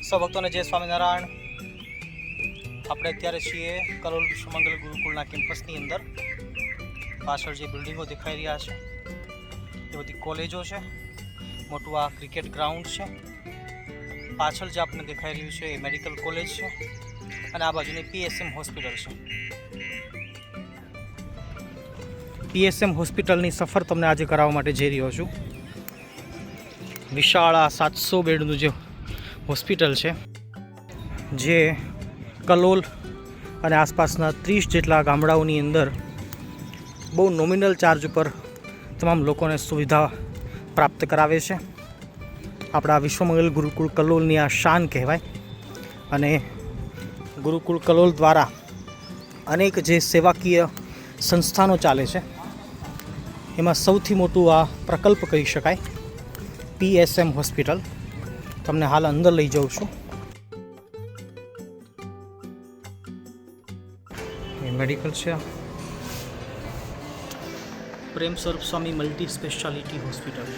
સૌ ભક્તોને જય સ્વામિનારાયણ। આપણે અત્યારે છીએ કલોલ વિશ્વમંગલ ગુરુકુળના કેમ્પસની અંદર। પાછળ જે બિલ્ડિંગો દેખાઈ રહ્યા છે એ બધી કોલેજો છે। મોટું આ ક્રિકેટ ગ્રાઉન્ડ છે। પાછળ જે આપણને દેખાઈ રહ્યું છે એ મેડિકલ કોલેજ છે અને આ બાજુની પીએસએમ હોસ્પિટલ છે। પીએસએમ હોસ્પિટલની સફર તમને આજે કરાવવા માટે જઈ રહ્યો છું। વિશાળ આ 700 બેડનું જે હોસ્પિટલ છે જે કલોલ અને આસપાસના 30 જેટલા ગામડાઓની અંદર બહુ નોમિનલ ચાર્જ ઉપર તમામ લોકોને સુવિધા પ્રાપ્ત કરાવે છે। આપણા વિશ્વમંગલ ગુરુકુળ કલોલની આ શાન કહેવાય। અને ગુરુકુળ કલોલ દ્વારા અનેક જે સેવાકીય સંસ્થાનો ચાલે છે એમાં સૌથી મોટું આ પ્રકલ્પ કહી શકાય પીએસએમ હોસ્પિટલ। તમને હાલ અંદર લઈ જાઉં છું। એ મેડિકલ છે પ્રેમ સ્વરૂપ સ્વામી મલ્ટી સ્પેશિયાલિટી હોસ્પિટલ।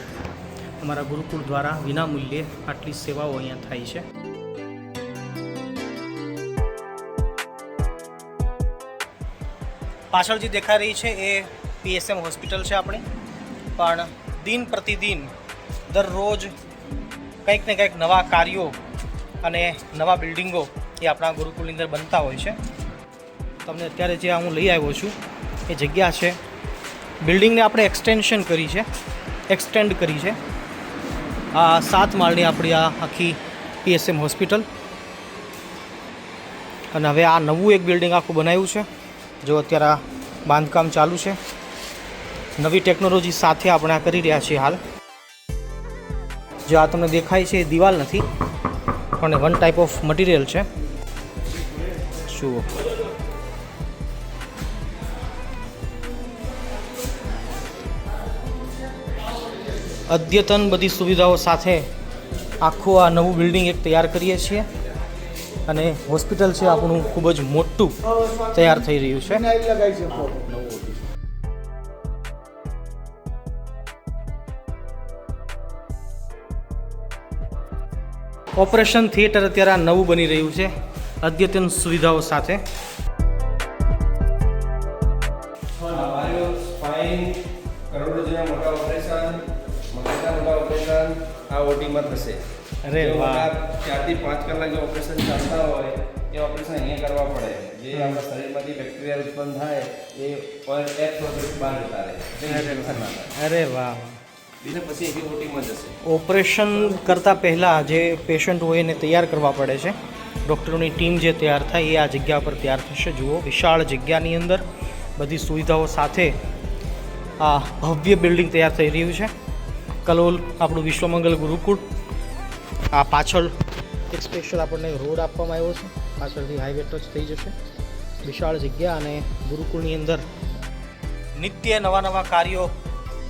અમારા ગુરુકુળ દ્વારા વિના મૂલ્યે આટલી સેવાઓ અહીંયા થાય છે। પાછળ જે દેખાઈ રહી છે એ પીએસએમ હોસ્પિટલ છે આપણી। પણ દિન પ્રતિદિન દરરોજ કંઈક ને કંઈક નવા કાર્યો અને નવા બિલ્ડિંગો એ આપણા ગુરુકુળની અંદર બનતા હોય છે। તમને અત્યારે જે હું લઈ આવ્યો છું એ જગ્યા છે બિલ્ડિંગને આપણે એક્સટેન્ડ કરી છે। આ 7 માળની આપણી આ આખી પીએસએમ હોસ્પિટલ। અને હવે આ નવું એક બિલ્ડિંગ આખું બનાવ્યું છે જો અત્યારે આ બાંધકામ ચાલુ છે। નવી ટેકનોલોજી સાથે આપણે આ કરી રહ્યા છીએ હાલ। જો આ તમને દેખાય છે એ દિવાલ નથી પણ વન ટાઈપ ઓફ મટીરિયલ છે। જુઓ અદ્યતન બધી સુવિધાઓ સાથે આખું આ નવું બિલ્ડિંગ એક તૈયાર કરીએ છીએ અને હોસ્પિટલ છે આપણું ખૂબ જ મોટું તૈયાર થઈ રહ્યું છે। ઓપરેશન થિયેટર અત્યારે આ નવું બની રહ્યું છે અદ્યતન સુવિધાઓ સાથે। આ ઓટીમાં થશે। અરે વાહ, 4 થી 5 કલાક જે ઓપરેશન ચાલતા હોય એ ઓપરેશન અહીંયા કરવા પડે। જે આપણા શરીરમાંથી બેક્ટેરિયા ઉત્પન્ન થાય એ એક પ્રોસેસ બહાર જતા રહે। અરે વાહ। બીજા પછી એ ઓટીમાં જશે। ઓપરેશન કરતાં પહેલાં જે પેશન્ટ હોય એને તૈયાર કરવા પડે છે। ડૉક્ટરોની ટીમ જે તૈયાર થાય એ આ જગ્યા પર તૈયાર થશે। જુઓ વિશાળ જગ્યાની અંદર બધી સુવિધાઓ સાથે આ ભવ્ય બિલ્ડિંગ તૈયાર થઈ રહ્યું છે। કલોલ આપણું વિશ્વમંગલ ગુરુકુળ। આ પાછળ એક સ્પેશિયલ આપણને રોડ આપવામાં આવ્યો છે, પાછળથી હાઈવે ટચ થઈ જશે। વિશાળ જગ્યા અને ગુરુકુળની અંદર નિત્ય નવા કાર્યો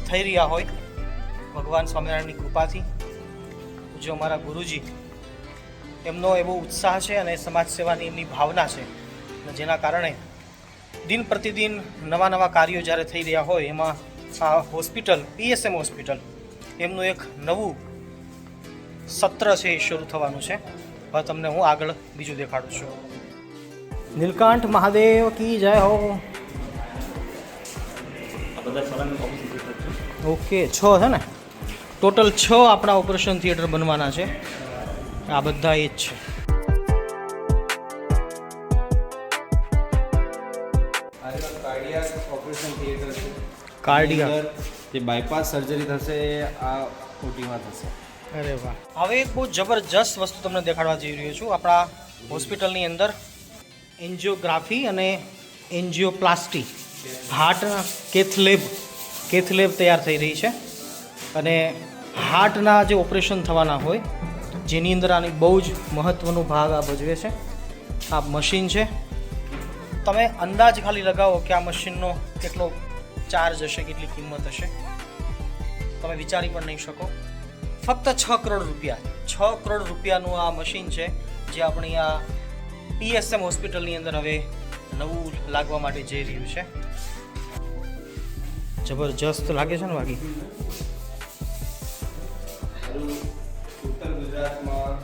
થઈ રહ્યા હોય ભગવાન સ્વામિનારાયણની કૃપાથી। જો અમારા ગુરુજી એમનો એવો ઉત્સાહ છે અને સમાજ સેવાની એમની ભાવના છે જેના કારણે દિન પ્રતિદિન નવા કાર્યો જ્યારે થઈ રહ્યા હોય એમાં આ હોસ્પિટલ પીએસએમ હોસ્પિટલ એમનું એક નવું સત્ર છે એ શરૂ થવાનું છે। હવે તમને હું આગળ બીજું દેખાડું છું। નીલકંઠ મહાદેવ કી જય હો। ઓકે 6 છે ને, ટોટલ 6 આપણા ઓપરેશન થિયેટર બનવાના છે। આ બધા એ જ છે। કાર્ડિયાક ઓપરેશન થિયેટર છે। કાર્ડિયાક જે બાયપાસ સર્જરી થશે આ ઓટીમાં થશે। અરે વાહ। હવે એક બહુ જબરજસ્ત વસ્તુ તમને દેખાડવા જઈ રહ્યો છું। આપણા હોસ્પિટલની અંદર એન્જિયોગ્રાફી અને એન્જિયોપ્લાસ્ટી હાર્ટના કેથ લેબ તૈયાર થઈ રહી છે। અને હાર્ટના જે ઓપરેશન થવાના હોય જેની અંદર આની બહુ જ મહત્ત્વનો ભાગ આ ભજવે છે આ મશીન છે। તમે અંદાજ ખાલી લગાવો કે આ મશીનનો કેટલો ચાર્જ હશે, કેટલી કિંમત હશે, તમે વિચારી પણ નહીં શકો। ફક્ત 6 કરોડ રૂપિયા 6 કરોડ રૂપિયાનું આ મશીન છે જે આપણી આ પીએસએમ હોસ્પિટલની અંદર હવે નવું લાગવા માટે જઈ રહ્યું છે। જબરજસ્ત લાગે છે ને બાકી। ઉત્તર ગુજરાતમાં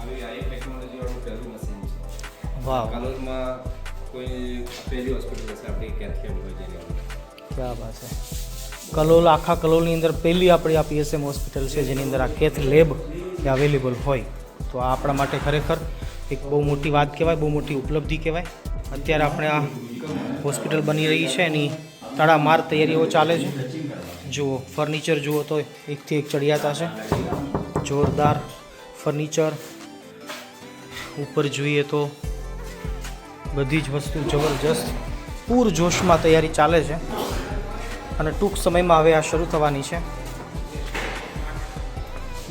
આવી આ એક વાહ કાલોલમાં કોઈ પહેલી હોસ્પિટલ હશે આપણી કેથલેબ હોય જેની અંદર. ક્યાં વાત છે. કલોલ, આખા કલોલની અંદર પહેલી આપણી આ PSM હોસ્પિટલ છે જેની અંદર આ કેથ લેબ એ અવેલેબલ હોય. તો આ આપણા માટે ખરેખર એક બહુ મોટી વાત કહેવાય, બહુ મોટી ઉપલબ્ધિ કહેવાય. અત્યારે આપણે આ હોસ્પિટલ બની રહી છે એની તડામાર તૈયારીઓ ચાલે છે. જુઓ ફર્નિચર જુઓ તો એકથી એક ચડિયાતા છે, જોરદાર ફર્નિચર. ઉપર જોઈએ તો બધી જ વસ્તુ જબરજસ્ત પૂરજોશમાં તૈયારી ચાલે છે અને ટૂંક સમયમાં હવે આ શરૂ થવાની છે.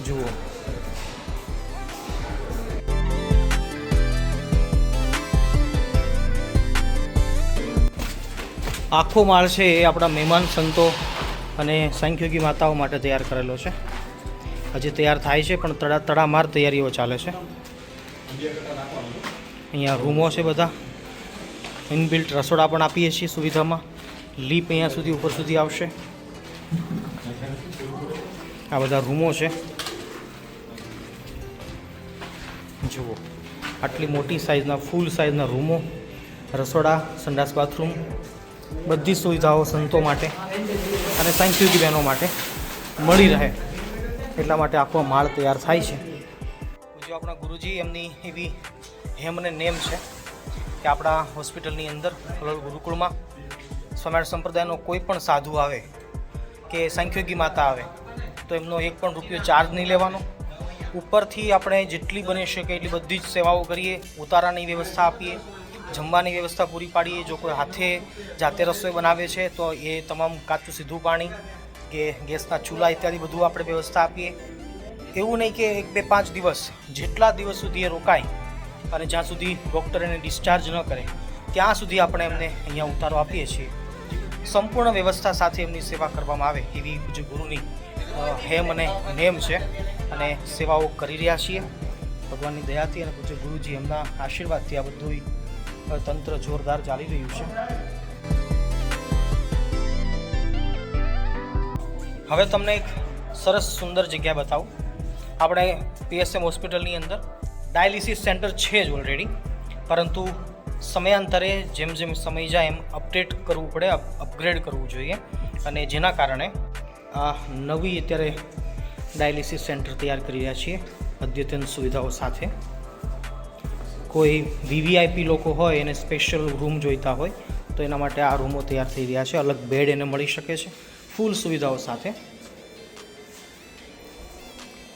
જુઓ આખો માળ છે એ આપણા મહેમાન સંતો અને સાંખ્યોગી માતાઓ માટે તૈયાર કરેલો છે. હજી તૈયાર થાય છે પણ તડામાર તૈયારીઓ ચાલે છે. અહીંયા રૂમો છે બધા, ઇનબિલ્ટ રસોડા પણ આપીએ છીએ સુવિધામાં. લીપ અહીંયા સુધી ઉપર સુધી આવશે. આ બધા રૂમો છે જુઓ, આટલી મોટી સાઇઝના ફૂલ સાઇઝના રૂમો, રસોડા, સંડાસ, બાથરૂમ, બધી સુવિધાઓ સંતો માટે અને સાંખ્યોગી બહેનો માટે મળી રહે એટલા માટે આખો માળ તૈયાર થાય છે. જો આપણા ગુરુજી એમની એવી હેમ અને નેમ છે કે આપણા હોસ્પિટલની અંદર કલોલ ગુરુકુળમાં સ્વામિનારાયણ સંપ્રદાયનો કોઈ પણ સાધુ આવે કે સાંખ્યોગી માતા આવે તો એમનો એક પણ રૂપિયો ચાર્જ નહીં લેવાનો. ઉપરથી આપણે જેટલી બની શકે એટલી બધી જ સેવાઓ કરીએ. ઉતારાની વ્યવસ્થા આપીએ, જમવાની વ્યવસ્થા પૂરી પાડીએ. જો કોઈ હાથે જાતે રસોઈ બનાવે છે તો એ તમામ કાચું સીધું પાણી કે ગેસના ચૂલા ઇત્યાદિ બધું આપણે વ્યવસ્થા આપીએ. એવું નહીં કે 1-2-5 દિવસ, જેટલા દિવસ સુધી એ રોકાય અને જ્યાં સુધી ડૉક્ટર એને ડિસ્ચાર્જ ન કરે ત્યાં સુધી આપણે એમને અહીંયા ઉતારો આપીએ છીએ. સંપૂર્ણ વ્યવસ્થા સાથે એમની સેવા કરવામાં આવે એવી પૂજ્ય ગુરુની હેમ અને નેમ છે અને સેવાઓ કરી રહ્યા છીએ ભગવાનની દયાથી અને પૂજ્ય ગુરુજી એમના આશીર્વાદથી. આ બધું તંત્ર જોરદાર ચાલી રહ્યું છે. હવે તમને એક સરસ સુંદર જગ્યા બતાવું. આપણે PSM હોસ્પિટલની અંદર ડાયાલિસિસ સેન્ટર છે જ ઓલરેડી, પરંતુ સમયાંતરે જેમ જેમ સમય જાય એમ અપડેટ કરવું પડે, અપગ્રેડ કરવું જોઈએ. અને જેના કારણે આ નવી અત્યારે ડાયાલિસિસ સેન્ટર તૈયાર કરી રહ્યા છીએ અદ્યતન સુવિધાઓ સાથે. કોઈ VVIP લોકો હોય એને સ્પેશિયલ રૂમ જોઈતા હોય તો એના માટે આ રૂમો તૈયાર થઈ રહ્યા છે. અલગ બેડ એને મળી શકે છે ફૂલ સુવિધાઓ સાથે.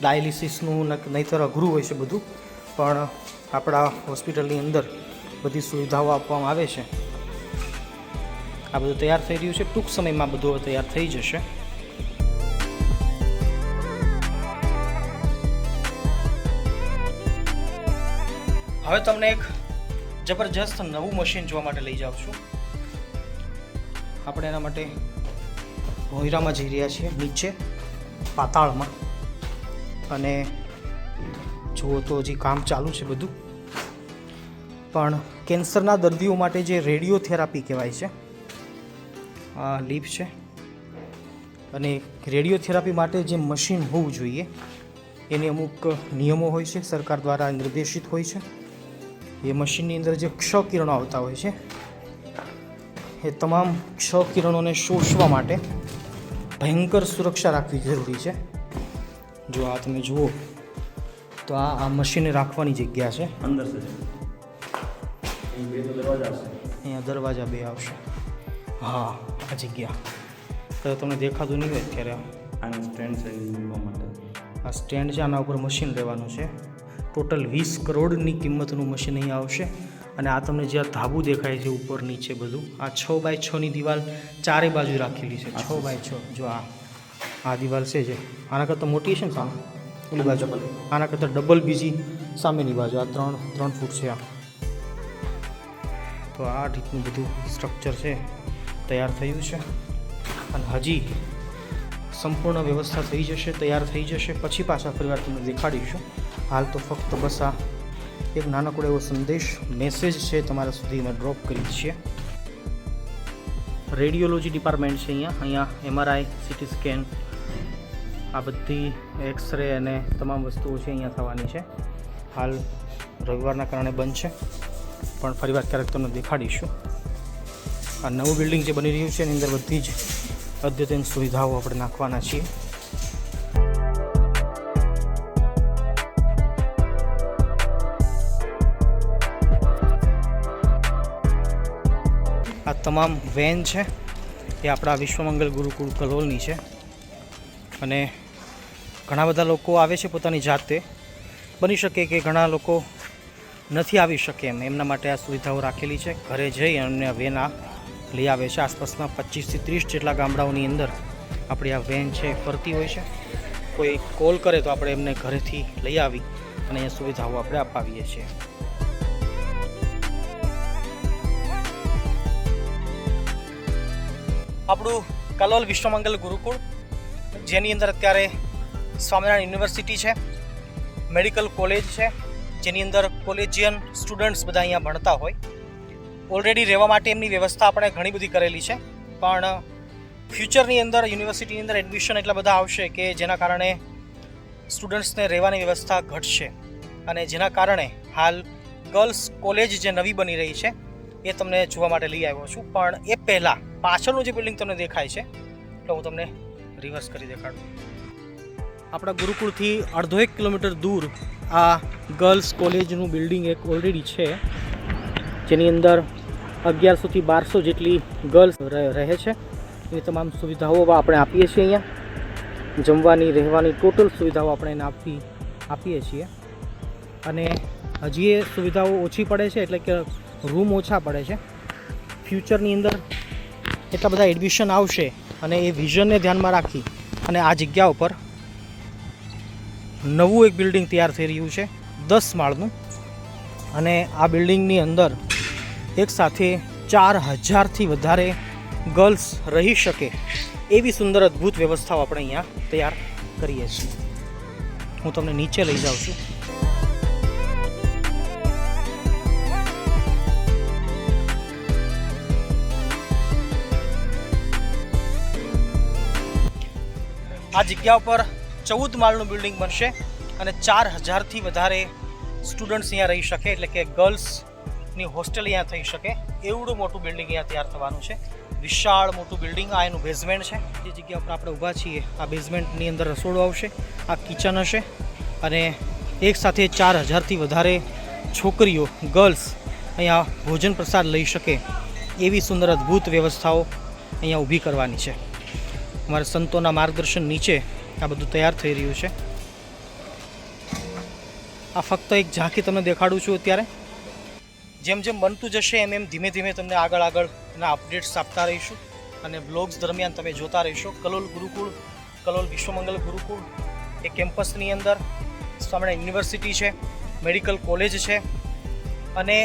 ડાયાલિસિસનું નહીંતર અઘરું હોય છે બધું, પણ આપણા હોસ્પિટલની અંદર બધી સુવિધાઓ આપવામાં આવે છે. આ બધું તૈયાર થઈ રહ્યું છે. ટૂંક સમયમાં બધું તૈયાર થઈ જશે. હવે તમને એક જબરજસ્ત નવું મશીન જોવા માટે લઈ જાઉં છું. આપણે એના માટે ભોંયરામાં જઈ રહ્યા છીએ, નીચે પાતાળમાં. અને જુઓ તો હજી કામ ચાલુ છે બધું. પણ કેન્સરના દર્દીઓ માટે જે રેડિયોથેરાપી કહેવાય છે, આ લીપ છે. અને રેડિયોથેરાપી માટે જે મશીન હોવું જોઈએ એની અમુક નિયમો હોય છે, સરકાર દ્વારા નિર્દેશિત હોય છે. એ મશીનની અંદર જે ક્ષ કિરણો આવતા હોય છે એ તમામ ક્ષ કિરણોને શોષવા માટે ભયંકર સુરક્ષા રાખવી જરૂરી છે. જો આ તમે જુઓ તો આ મશીને રાખવાની જગ્યા છે અંદર છે. અહીંયા દરવાજા બે આવશે. હા, આ જગ્યા તો તમને દેખાતું નહીં હોય અત્યારે. આનું સ્ટેન્ડ છે માટે. આ સ્ટેન્ડ છે, આના ઉપર મશીન લેવાનું છે. ટોટલ 20 કરોડની કિંમતનું મશીન અહીં આવશે. અને આ તમને જે ધાબુ દેખાય છે ઉપર નીચે બધું, આ 6x6ની દિવાલ ચારે બાજુ રાખેલી છે. 6x6. જો આ દિવાલ છે જે આના કરતાં મોટી છે ને સામે ઓલી બાજુ, આના કરતાં ડબલ બીજી સામેની બાજુ. આ 3 ફૂટ છે. આ તો આ રીતનું બધું સ્ટ્રક્ચર છે તૈયાર થયું છે. અને હજી સંપૂર્ણ વ્યવસ્થા થઈ જશે, તૈયાર થઈ જશે પછી પાછા ફરીવાર તમને દેખાડીશું. હાલ તો ફક્ત બસ આ એક નાનકડો એવો સંદેશ, મેસેજ છે તમારા સુધી અમે ડ્રોપ કરી છીએ. રેડિયોલોજી ડિપાર્ટમેન્ટ છે અહીંયા MRI, CT સ્કેન, આ બધી એક્સરે અને તમામ વસ્તુઓ છે અહીંયા થવાની છે. હાલ રવિવારના કારણે બંધ છે. પણ ફરીવાર ક્યારેક તમને દેખાડીશું. આ નવું બિલ્ડિંગ જે બની રહ્યું છે એની અંદર બધી જ અદ્યતન સુવિધાઓ આપણે નાખવાના છીએ. આ તમામ વેન છે એ આપણા વિશ્વમંગલ ગુરુકુળ કલોલની છે અને ઘણા બધા લોકો આવે છે પોતાની જાતે. બની શકે કે ઘણા લોકો નથી આવી શકે એમના માટે આ સુવિધાઓ રાખેલી છે. ઘરે જઈ અને વેન આ લઈ આવે છે. આસપાસના 25 થી 30 જેટલા ગામડાઓની અંદર આપણી આ વેન છે ફરતી હોય છે. કોઈ કોલ કરે તો આપણે એમને ઘરેથી લઈ આવી અને એ સુવિધાઓ આપણે અપાવીએ છીએ. આપણું કલોલ વિશ્વમંગલ ગુરુકુળ, જેની અંદર અત્યારે સ્વામિનારાયણ યુનિવર્સિટી છે, મેડિકલ કોલેજ છે, જેની અંદર કોલેજિયન સ્ટુડન્ટ્સ બધા અહીંયા ભણતા હોય. ઓલરેડી રહેવા માટે એમની વ્યવસ્થા આપણે ઘણી બધી કરેલી છે, પણ ફ્યુચરની અંદર યુનિવર્સિટીની અંદર એડમિશન એટલા બધા આવશે કે જેના કારણે સ્ટુડન્ટ્સને રહેવાની વ્યવસ્થા ઘટશે અને જેના કારણે હાલ ગર્લ્સ કોલેજ જે નવી બની રહી છે એ તમને જોવા માટે લઈ આવ્યો છું. પણ એ પહેલાં પાછળનું જે બિલ્ડિંગ તમને દેખાય છે એટલે હું તમને રિવર્સ કરી દેખાડું. આપણા ગુરુકુળથી 1.5 કિલોમીટર દૂર આ ગર્લ્સ કોલેજનું બિલ્ડિંગ એક ઓલરેડી છે, જેની અંદર 1100 થી 1200 જેટલી ગર્લ્સ રહે છે. એની તમામ સુવિધાઓ આપણે આપીએ છીએ. અહીંયા જમવાની રહેવાની ટોટલ સુવિધાઓ આપણે એને આપીએ છીએ અને હજી એ સુવિધાઓ ઓછી પડે છે, એટલે કે રૂમ ઓછા પડે છે. ફ્યુચરની અંદર એટલા બધા એડમિશન આવશે અને એ વિઝનને ધ્યાનમાં રાખી અને આ જગ્યા ઉપર નવું એક બિલ્ડિંગ તૈયાર થઈ રહ્યું છે 10 માળનું અને આ બિલ્ડિંગની અંદર એક સાથે 4000થી વધારે ગર્લ્સ રહી શકે એવી સુંદર અદ્ભુત વ્યવસ્થાઓ આપણે અહીંયા તૈયાર કરીએ છીએ. હું તમને નીચે લઈ જાઉં છું. આ જગ્યા ઉપર 14 માળનું બિલ્ડિંગ બનશે અને 4000થી વધારે સ્ટુડન્ટ્સ અહીંયા રહી શકે, એટલે કે ગર્લ્સની હોસ્ટેલ અહીંયા થઈ શકે એવડું મોટું બિલ્ડિંગ અહીંયા તૈયાર થવાનું છે. વિશાળ મોટું બિલ્ડિંગ. આ એનું બેઝમેન્ટ છે. જે જગ્યા ઉપર આપણે ઊભા છીએ આ બેઝમેન્ટની અંદર રસોડું આવશે, આ કિચન હશે અને એક સાથે 4000થી વધારે છોકરીઓ ગર્લ્સ અહીંયા ભોજન પ્રસાદ લઈ શકે એવી સુંદર અદ્ભુત વ્યવસ્થાઓ અહીંયા ઊભી કરવાની છે. અમારા સંતોના માર્ગદર્શન નીચે આ બધું તૈયાર થઈ રહ્યું છે. આ ફક્ત એક ઝાંખી તમને દેખાડું છું અત્યારે. જેમ જેમ બનતું જશે એમ એમ ધીમે ધીમે તમને આગળના અપડેટ્સ આપતા રહીશું અને બ્લોગ્સ દરમિયાન તમે જોતા રહીશો. કલોલ ગુરુકુળ, કલોલ વિશ્વમંગલ ગુરુકુળ એ કેમ્પસની અંદર સ્વામિનારાયણ યુનિવર્સિટી છે, મેડિકલ કોલેજ છે અને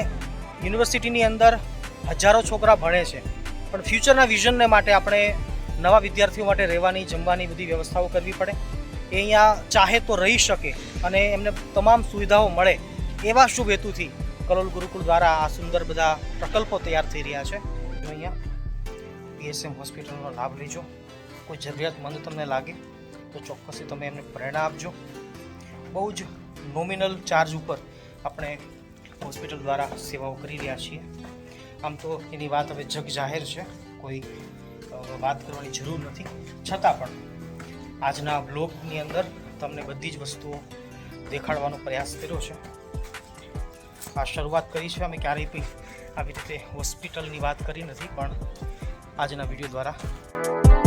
યુનિવર્સિટીની અંદર હજારો છોકરા ભણે છે. પણ ફ્યુચરના વિઝનને માટે આપણે નવા વિદ્યાર્થીઓ માટે રહેવાની જમવાની બધી વ્યવસ્થાઓ કરવી પડે. એ અહીંયા ચાહે તો રહી શકે અને એમને તમામ સુવિધાઓ મળે એવા શુભ હેતુથી કલોલ ગુરુકુળ દ્વારા આ સુંદર બધા પ્રકલ્પો તૈયાર થઈ રહ્યા છે. અહીંયા PSM હોસ્પિટલનો લાભ લેજો. કોઈ જરૂરિયાતમંદ તમને લાગે તો ચોક્કસથી તમે એમને પ્રેરણા આપજો. બહુ જ નોમિનલ ચાર્જ ઉપર આપણે હોસ્પિટલ દ્વારા સેવાઓ કરી રહ્યા છીએ. આમ તો એની વાત હવે જગ જાહેર છે, કોઈ વાત કરવાની જરૂર નથી. છતાં પણ આજના બ્લોગની અંદર તમને બધી જ વસ્તુઓ દેખાડવાનો પ્રયાસ કર્યો છે. આ શરૂઆત કરી છે. અમે ક્યારેય પણ આવી રીતે હોસ્પિટલની વાત કરી નથી, પણ આજના વિડીયો દ્વારા